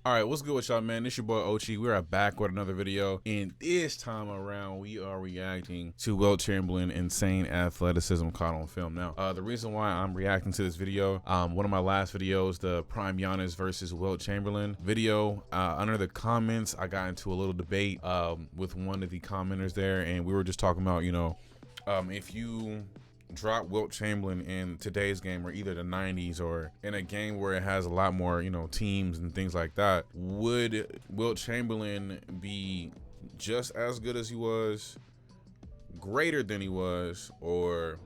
All right, what's good with y'all, man? It's your boy Ochi. We are back with another video, and this time around, we are reacting to Wilt Chamberlain insane athleticism caught on film. Now, the reason why I'm reacting to this video, one of my last videos, the Prime Giannis versus Wilt Chamberlain video, under the comments, I got into a little debate with one of the commenters there, and we were just talking about, you know, if you drop Wilt Chamberlain in today's game, or either the 90s or in a game where it has a lot more, you know, teams and things like that, would Wilt Chamberlain be just as good as he was, greater than he was, or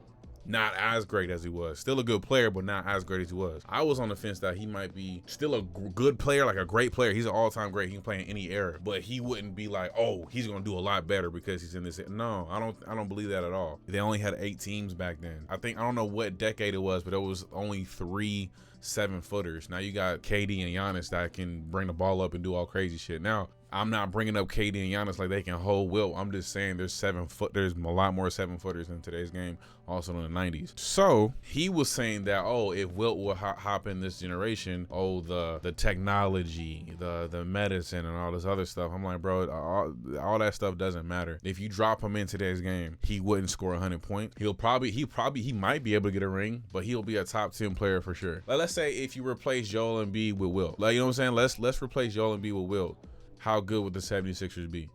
not as great as he was? Still a good player, but not as great as he was. I was on the fence that he might be still a good player, like a great player. He's an all-time great. He can play in any era, but he wouldn't be like, oh, he's gonna do a lot better because he's in this. No, I don't believe that at all. They only had 8 teams back then. I don't know what decade it was, but it was only 3 7-footers. Now you got KD and Giannis that can bring the ball up and do all crazy shit. Now, I'm not bringing up KD and Giannis like they can hold Wilt. I'm just saying there's there's a lot more 7-footers in today's game, also in the 90s. So he was saying that, oh, if Wilt will hop in this generation, oh, the technology, the medicine and all this other stuff. I'm like, bro, all that stuff doesn't matter. If you drop him in today's game, he wouldn't score 100 points. He might be able to get a ring, but he'll be a top 10 player for sure. Like, let's say if you replace Joel Embiid with Wilt, like, you know what I'm saying? Let's replace Joel Embiid with Wilt. How good would the 76ers be?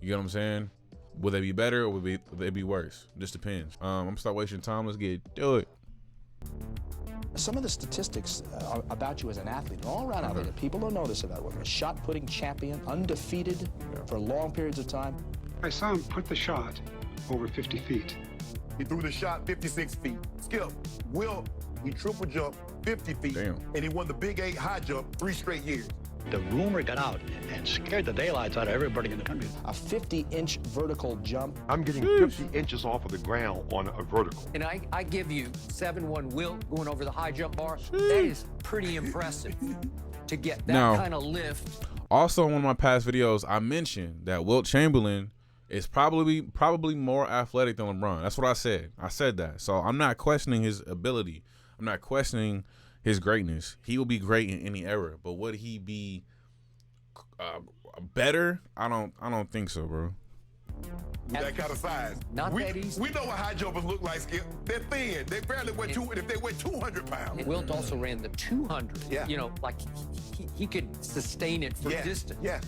You get what I'm saying? Would they be better, or would they be worse? Just depends. I'm gonna start wasting time. Let's get to it. Some of the statistics about you as an athlete, all around athlete, that people don't notice about you. A shot-putting champion, undefeated for long periods of time. I saw him put the shot over 50 feet. He threw the shot 56 feet. Skip, Wilt, he triple jumped 50 feet. Damn. And he won the Big 8 high jump 3 straight years. The rumor got out and scared the daylights out of everybody in the country. A 50-inch vertical jump. I'm getting 50 inches off of the ground on a vertical. And I give you 7-1 Wilt going over the high jump bar. That is pretty impressive to get that kind of lift. Also, in one of my past videos, I mentioned that Wilt Chamberlain is probably more athletic than LeBron. That's what I said. I said that. So I'm not questioning his ability. I'm not questioning his greatness. He will be great in any era, but would he be better? I don't think so, bro. With that kind of size. Not that easy. We know what high jumpers look like, Skip. They're thin. They barely weigh if they weigh 200 pounds. Wilt also ran the 200. Yeah. You know, like he could sustain it for distance. Yeah.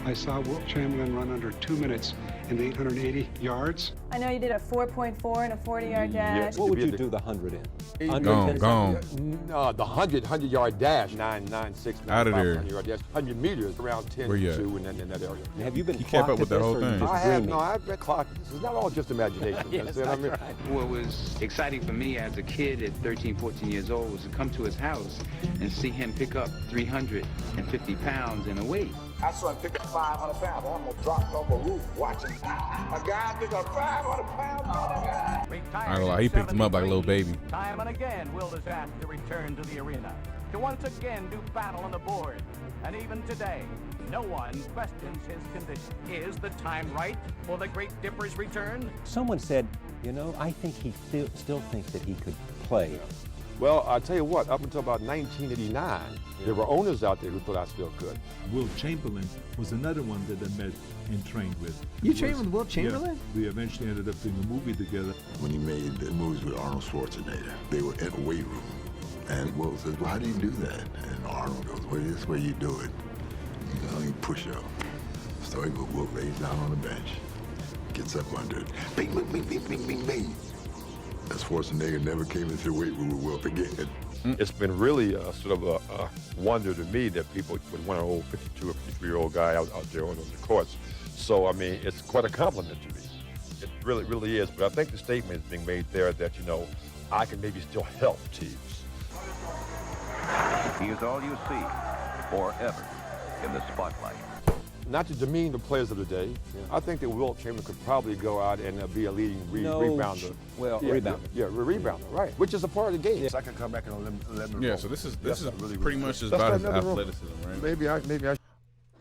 I saw Wilt Chamberlain run under 2 minutes in the 880 yards. I know you did a 4.4 and a 40-yard dash. What would you do the 100 in? Gone. No, the 100-yard dash, 9.96. Out of there. 100-yard dash, 100 meters, around 10 Where you at? 2 in that area. Have you been? He kept up with the clocked whole at this, or thing. you just I have, dreaming? no, I've been clocked. This is not all just imagination. Yes, That's it. I mean, that's right. What was exciting for me as a kid at 13, 14 years old was to come to his house and see him pick up 350 pounds in a weight. I saw him pick up 500 pounds. I almost dropped off a roof watching a guy pick up 500 pounds. I ain't gonna lie, he picked him up like a little baby. Time and again, Wilt is asked to return to the arena, to once again do battle on the board. And even today, no one questions his condition. Is the time right for the Great Dipper's return? Someone said, you know, I think he still thinks that he could play. well, I'll tell you what, up until about 1989, there were owners out there who thought I still could. Wilt Chamberlain was another one that I met and trained with. You trained with Wilt Chamberlain? Yeah, we eventually ended up doing a movie together. When he made the movies with Arnold Schwarzenegger, they were in a weight room. And Wilt says, well, how do you do that? And Arnold goes, well, this way you do it. You know, you push up. So he Wilt lays down on the bench, gets up under it. Bing, bing, bing, bing, bing, bing, bing. And Schwarzenegger never came into the weight room with Wilt again. It's been really sort of a wonder to me that people would want an old 52 or 53-year-old guy out there on the courts. So, I mean, it's quite a compliment to me. It really, really is. But I think the statement is being made there that, you know, I can maybe still help teams. He is all you see, forever, in the spotlight. Not to demean the players of the day, I think that Wilt Chamberlain could probably go out and be a leading rebounder. Rebounder. Yeah, rebounder, right. Which is a part of the game. Yes, I can come back and let me Yeah, so this is really pretty much just about his athleticism, right? Maybe I.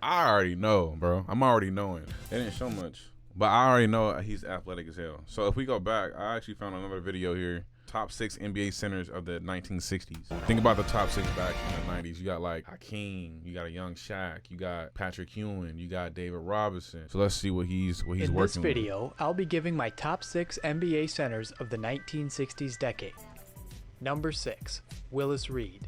I already know, bro. I'm already knowing. They didn't show much, but I already know he's athletic as hell. So if we go back, I actually found another video here top 6 NBA centers of the 1960s. Think about the top 6 back in the 90s. You got like Hakeem, you got a young Shaq, you got Patrick Ewing, you got David Robinson. So let's see what he's working with. In this video, I'll be giving my top 6 NBA centers of the 1960s decade. Number 6, Willis Reed.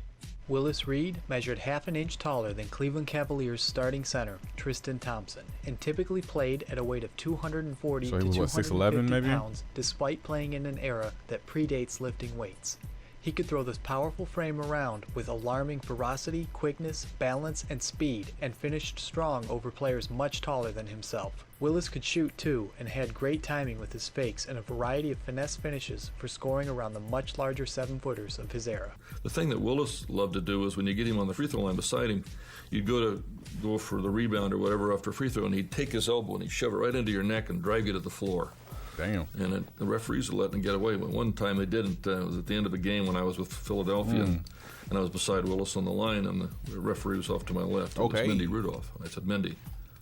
Willis Reed measured half an inch taller than Cleveland Cavaliers starting center Tristan Thompson and typically played at a weight of 240 to 250 pounds despite playing in an era that predates lifting weights. He could throw this powerful frame around with alarming ferocity, quickness, balance, and speed, and finished strong over players much taller than himself. Willis could shoot too, and had great timing with his fakes and a variety of finesse finishes for scoring around the much larger 7-footers of his era. The thing that Willis loved to do is when you get him on the free throw line beside him, you'd go for the rebound or whatever after free throw, and he'd take his elbow and he'd shove it right into your neck and drive you to the floor. Damn. And the referees would let them get away. But one time they didn't. It was at the end of a game when I was with Philadelphia, and I was beside Willis on the line, and the referee was off to my left. Okay. It was Mendy Rudolph. I said, Mendy.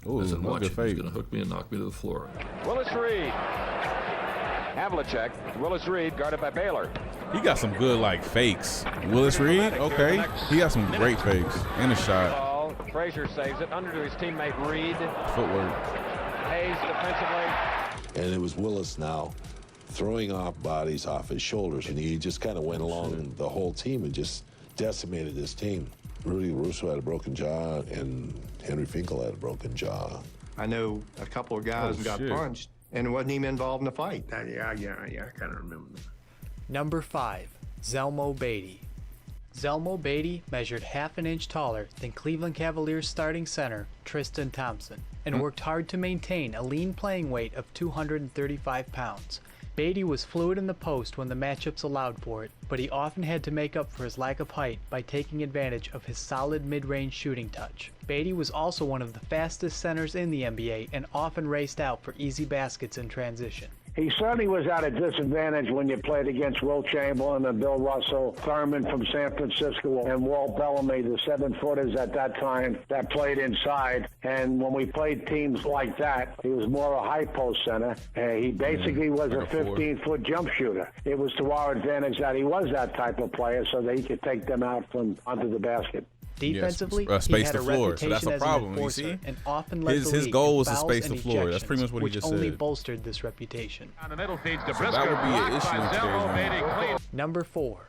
Ooh, I said, watch him. fake. He's going to hook me and knock me to the floor. Willis Reed. Havlicek. Willis Reed guarded by Baylor. He got some good like fakes. Willis Reed, okay. He got some great fakes and a shot. Ball. Frazier saves it under to his teammate Reed. Footwork. Hayes defensively. And it was Willis now throwing off bodies off his shoulders, and he just kind of went along the whole team and just decimated his team. Rudy Russo had a broken jaw, and Henry Finkel had a broken jaw. I know a couple of guys who got punched, and it wasn't even involved in the fight. Yeah, I kind of remember that. Number 5, Zelmo Beatty. Zelmo Beatty measured half an inch taller than Cleveland Cavaliers starting center Tristan Thompson and worked hard to maintain a lean playing weight of 235 pounds. Beatty was fluid in the post when the matchups allowed for it, but he often had to make up for his lack of height by taking advantage of his solid mid-range shooting touch. Beatty was also one of the fastest centers in the NBA and often raced out for easy baskets in transition. He certainly was at a disadvantage when you played against Wilt Chamberlain and Bill Russell, Thurman from San Francisco, and Walt Bellamy, the 7-footers at that time that played inside. And when we played teams like that, he was more a high post center. He basically was a 15-foot jump shooter. It was to our advantage that he was that type of player so that he could take them out from under the basket. Defensively, space he had the a floor, reputation so that's a as problem. an enforcer You see? and often led the His league goal in was to fouls space and the floor. That's pretty much what he which just only said. bolstered this reputation. The middle feeds to So that would be an issue in today's game. Number 4,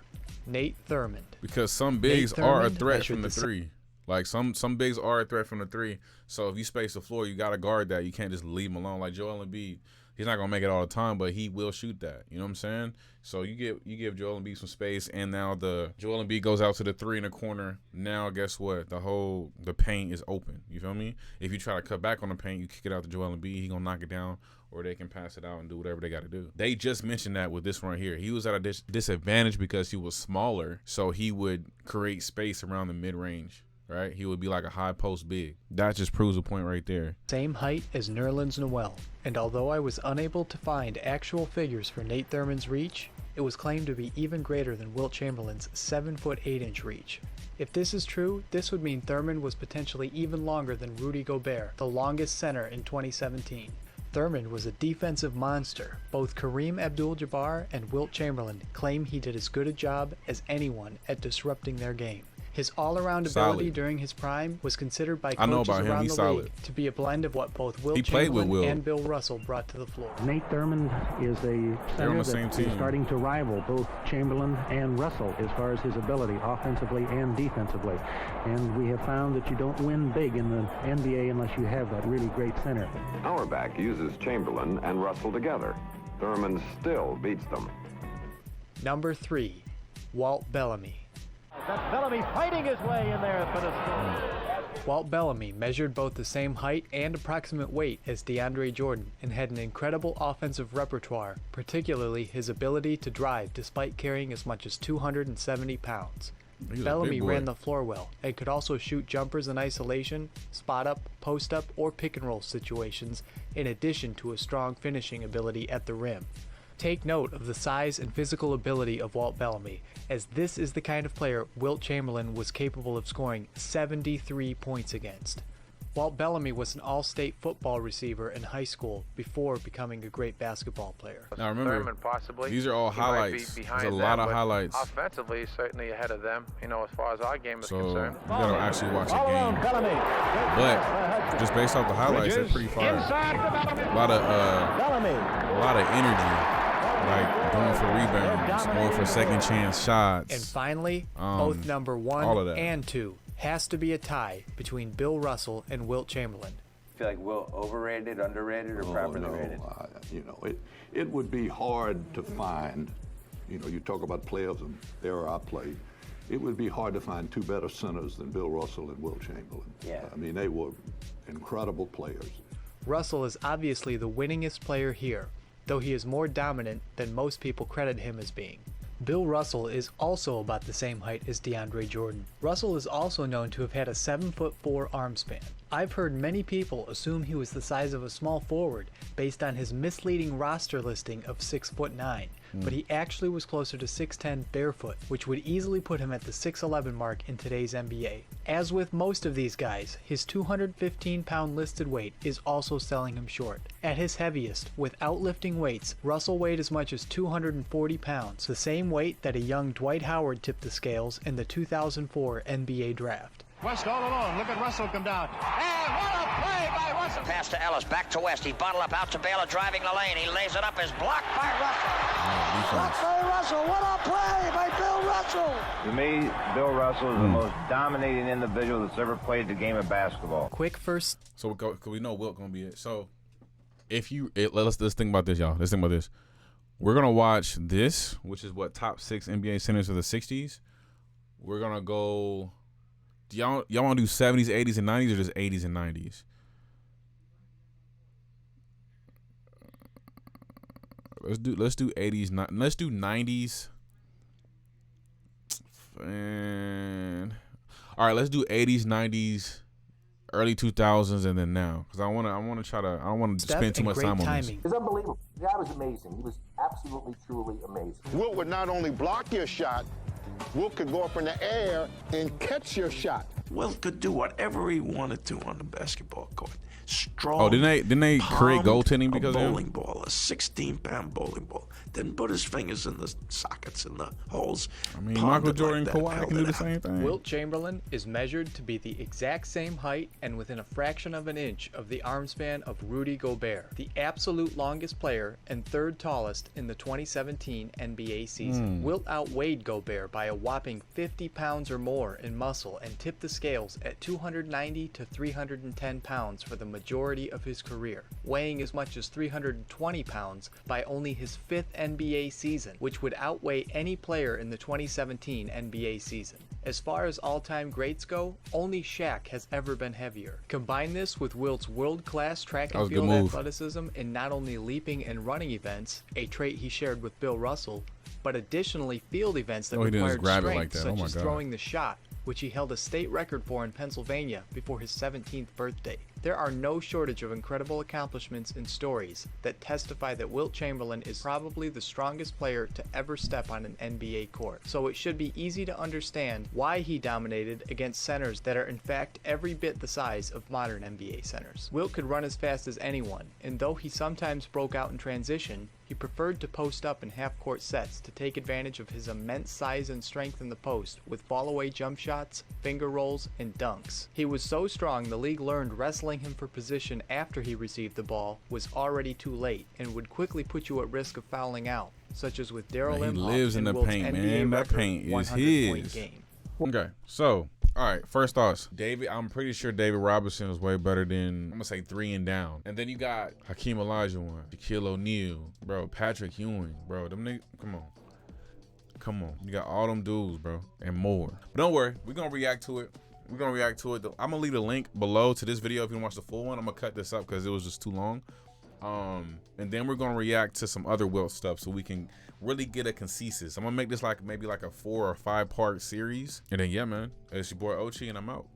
Nate Thurmond. Because some bigs are a threat from the 3. Like some bigs are a threat from the 3. So if you space the floor, you got to guard that. You can't just leave him alone. Like Joel Embiid, he's not gonna make it all the time, but he will shoot that. You know what I'm saying? So you give Joel Embiid some space, and now the Joel Embiid goes out to the 3 in the corner. Now guess what? The paint is open. You feel me? If you try to cut back on the paint, you kick it out to Joel Embiid. He gonna knock it down, or they can pass it out and do whatever they got to do. They just mentioned that with this one right here. He was at a disadvantage because he was smaller, so he would create space around the mid-range. Right? He would be like a high post big. That just proves a point right there. Same height as Nerlens Noel, and although I was unable to find actual figures for Nate Thurmond's reach, it was claimed to be even greater than Wilt Chamberlain's 7-foot 8-inch reach. If this is true, this would mean Thurmond was potentially even longer than Rudy Gobert, the longest center in 2017. Thurmond was a defensive monster. Both Kareem Abdul-Jabbar and Wilt Chamberlain claim he did as good a job as anyone at disrupting their game. His all-around ability during his prime was considered by coaches around the league to be a blend of what both Wilt Chamberlain and Bill Russell brought to the floor. Nate Thurmond is a center that is starting to rival both Chamberlain and Russell as far as his ability offensively and defensively. And we have found that you don't win big in the NBA unless you have that really great center. Auerbach uses Chamberlain and Russell together. Thurman still beats them. Number 3, Walt Bellamy. That's Bellamy fighting his way in there for the score. Walt Bellamy measured both the same height and approximate weight as DeAndre Jordan and had an incredible offensive repertoire, particularly his ability to drive despite carrying as much as 270 pounds. Bellamy ran the floor well and could also shoot jumpers in isolation, spot up, post up, or pick and roll situations, in addition to a strong finishing ability at the rim. Take note of the size and physical ability of Walt Bellamy, as this is the kind of player Wilt Chamberlain was capable of scoring 73 points against. Walt Bellamy was an all-state football receiver in high school before becoming a great basketball player. Now remember, Thurman possibly. these are all He might highlights. be There's a behind lot them, of but highlights. Offensively, he's certainly ahead of them, you know, as far as our game is concerned. You gotta actually watch a game. But just based off the highlights, they're pretty fire. A lot of energy. Like going for rebounds, going for second chance shots. And finally, both number 1 and 2 has to be a tie between Bill Russell and Wilt Chamberlain. I feel like Wilt overrated, underrated, or properly rated? You know, it would be hard to find, you know, you talk about players and the era I played, it would be hard to find two better centers than Bill Russell and Wilt Chamberlain. Yeah. I mean, they were incredible players. Russell is obviously the winningest player here, though he is more dominant than most people credit him as being. Bill Russell is also about the same height as DeAndre Jordan. Russell is also known to have had a 7'4" arm span. I've heard many people assume he was the size of a small forward based on his misleading roster listing of 6'9", but he actually was closer to 6'10" barefoot, which would easily put him at the 6'11" mark in today's NBA. As with most of these guys, his 215-pound listed weight is also selling him short. At his heaviest, without lifting weights, Russell weighed as much as 240 pounds, the same weight that a young Dwight Howard tipped the scales in the 2004 NBA draft. West all alone. Look at Russell come down. And what a play by Russell. Pass to Ellis, back to West. He bottled up out to Baylor, driving the lane. He lays it up, is blocked by Russell. Blocked by Russell. What a play by Bill Russell. To me, Bill Russell is the most dominating individual that's ever played the game of basketball. Quick first. So we know Wilt gonna be it. So if you let's think about this, y'all. Let's think about this. We're gonna watch this, which is what top 6 NBA centers of the 60s. We're gonna go. Do y'all want to do 70s, 80s, and 90s, or just 80s and 90s? Let's do 80s. Let's do 90s. And all right, let's do 80s, 90s, early 2000s, and then now, because I want to spend too much time on this. It's unbelievable. The guy was amazing. He was absolutely, truly amazing. Wilt would not only block your shot, Wilt could go up in the air and catch your shot. Wilt could do whatever he wanted to on the basketball court. Strong. Oh, didn't they create goaltending because of him? A bowling ball, a 16-pound bowling ball. Then put his fingers in the sockets and the holes. I mean, Michael Jordan, Kawhi can do the same thing. Wilt Chamberlain is measured to be the exact same height and within a fraction of an inch of the arm span of Rudy Gobert, the absolute longest player and third tallest in the 2017 NBA season. Wilt outweighed Gobert by a whopping 50 pounds or more in muscle and tipped the scales at 290 to 310 pounds for the majority of his career, weighing as much as 320 pounds by only his 5th NBA season, which would outweigh any player in the 2017 NBA season. As far as all-time greats go, only Shaq has ever been heavier. Combine this with Wilt's world-class track and field athleticism in not only leaping and running events, a trait he shared with Bill Russell, but additionally field events that required strength, such as throwing the shot, which he held a state record for in Pennsylvania before his 17th birthday. There are no shortage of incredible accomplishments and stories that testify that Wilt Chamberlain is probably the strongest player to ever step on an NBA court. So it should be easy to understand why he dominated against centers that are in fact every bit the size of modern NBA centers. Wilt could run as fast as anyone, and though he sometimes broke out in transition, he preferred to post up in half-court sets to take advantage of his immense size and strength in the post with fall-away jump shots, finger rolls, and dunks. He was so strong the league learned wrestling him for position after he received the ball was already too late and would quickly put you at risk of fouling out, such as with Daryl Imhoff. He lives in the paint, man. That paint is his. Okay, so all right, first thoughts. I'm pretty sure David Robinson is way better than, I'm gonna say 3 and down. And then you got Hakeem Olajuwon, Shaquille O'Neal, bro, Patrick Ewing, bro. Them niggas, come on. You got all them dudes, bro, and more. But don't worry, we're gonna react to it. I'm gonna leave a link below to this video if you want to watch the full one. I'm gonna cut this up because it was just too long. And then we're gonna react to some other Wilt stuff so we can really get a consensus. I'm gonna make this maybe like a 4 or 5 part series. And then yeah, man, it's your boy Ochi, and I'm out.